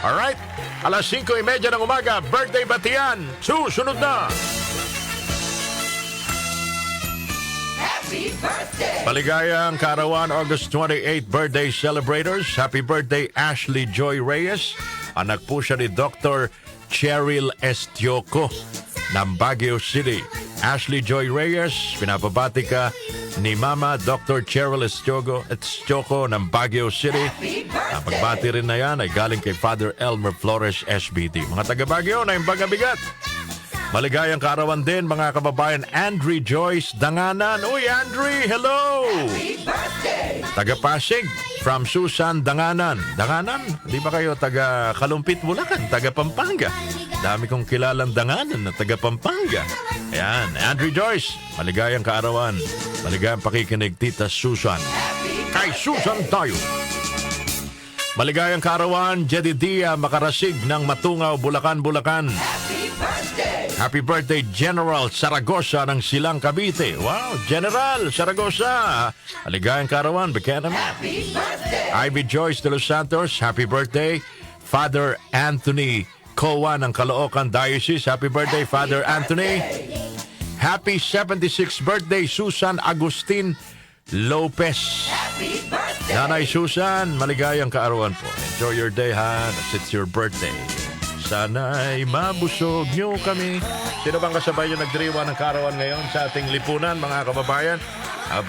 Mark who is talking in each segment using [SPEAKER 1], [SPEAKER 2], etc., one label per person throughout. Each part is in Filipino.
[SPEAKER 1] Alright, alas 5:30 ng umaga, birthday batian. Susunod na.
[SPEAKER 2] Happy birthday!
[SPEAKER 1] Maligayang kaarawan, August 28 birthday celebrators. Happy birthday, Ashley Joy Reyes. Anak po siya ni Dr. Cheryl Estioco ng Baguio City. Ashley Joy Reyes, pinapabati ka ni Mama Dr. Cheryl Estioco ng Baguio City. Ang pagbati rin na yan ay galing kay Father Elmer Flores, SBD. Mga taga Baguio na yung pagabigat. Maligayang kaarawan din, mga kababayan, Andre Joyce Danganan. Uy, Andre, hello!
[SPEAKER 2] Happy birthday!
[SPEAKER 1] Taga Pasig, from Susan Danganan. Danganan? Di ba kayo taga Kalumpit, Bulacan? Taga Pampanga. Dami kong kilalang Danganan na taga Pampanga. Ayan, Andre Joyce, maligayang kaarawan. Maligayang pakikinig, Tita Susan. Kay Susan tayo. Maligayang kaarawan, Jedidia Makarasig ng Matungaw, Bulacan, Bulacan.
[SPEAKER 2] Happy birthday!
[SPEAKER 1] Happy birthday, General Saragosa ng Silang Cavite. Wow, General Saragosa. Maligayang kaarawan, Bikena man.
[SPEAKER 2] Happy birthday!
[SPEAKER 1] Ivy Joyce de los Santos, happy birthday. Father Anthony Coa ng Caloocan Diocese, happy birthday, Father Anthony. Happy 76th birthday, Susan Agustin Lopez.
[SPEAKER 2] Happy birthday!
[SPEAKER 1] Nanay Susan, maligayang kaarawan po. Enjoy your day, ha? It's your birthday. Sana'y mabusog nyo kami. Sino bang kasabay yung nagdiriwa ng kaarawan ngayon sa ating lipunan, mga kababayan?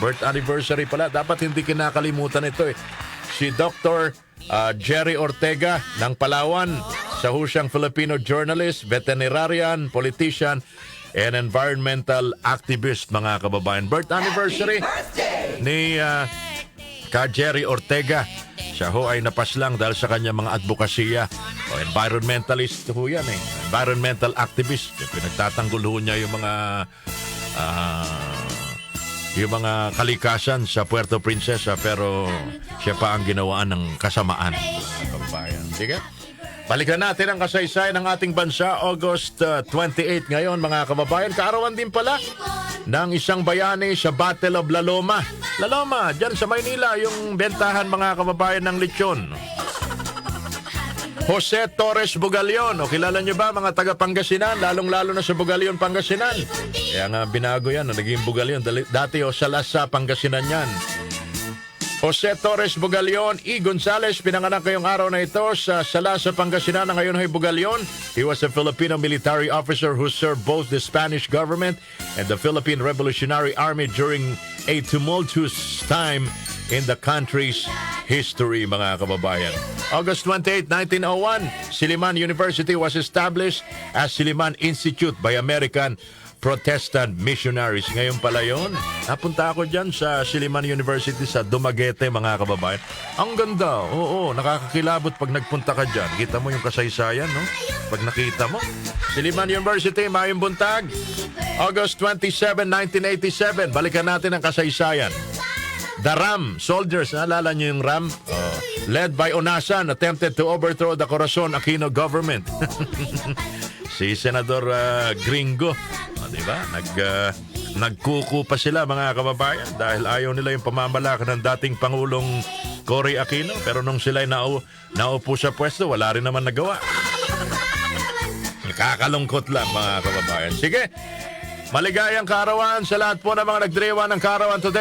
[SPEAKER 1] Birth anniversary pala. Dapat hindi kinakalimutan ito eh. Si Dr. Jerry Ortega ng Palawan, sa husyang Filipino journalist, veterinarian, politician, and environmental activist, mga kababayan. Birth anniversary ni Ka Jerry Ortega. Siya ho ay napaslang dahil sa kanya mga advokasya. Environmentalist ho yan eh. Environmental activist. Pinagtatanggol ho niya yung mga kalikasan sa Puerto Princesa, pero siya pa ang ginawaan ng kasamaan. Kababayan. Sige. Balikan natin ang kasaysayan ng ating bansa. August 28 ngayon, mga kababayan. Kaarawan din pala ng isang bayani sa Battle of La Loma. La Loma, dyan sa Maynila, yung bentahan, mga kababayan, ng lechon. Jose Torres Bugalion. O kilala nyo ba, mga taga Pangasinan? Lalong-lalo na sa Bugalion, Pangasinan. Kaya nga binago yan, naging Bugalion. Dati o sa Lasa, Pangasinan yan. Jose Torres Bugalion, E. Gonzales, pinanganak ngayong araw na ito sa Salasa, Pangasinan, na ngayon ay Bugalion. He was a Filipino military officer who served both the Spanish government and the Philippine Revolutionary Army during a tumultuous time in the country's history, mga kababayan. August 28, 1901, Silliman University was established as Silliman Institute by American Protestant missionaries. Ngayon pala yun. Napunta ako dyan sa Silliman University sa Dumaguete, mga kababayan. Ang ganda. Oo, nakakakilabot pag nagpunta ka dyan. Kita mo yung kasaysayan, no? Pag nakita mo. Silliman University, Mayong Buntag. August 27, 1987. Balikan natin ang kasaysayan. The RAM soldiers, naalala nyo yung RAM? Led by Onasan, attempted to overthrow the Corazon Aquino government. Si Senador Gringo, diba? Nagkuku pa sila, mga kababayan, dahil ayaw nila yung pamamalakad ng dating Pangulong Cory Aquino. Pero nung sila'y naupo sa pwesto, wala rin naman nagawa. Kakalungkot lang, mga kababayan. Sige, maligayang kaarawan sa lahat po ng mga nagdiriwa ng kaarawan today.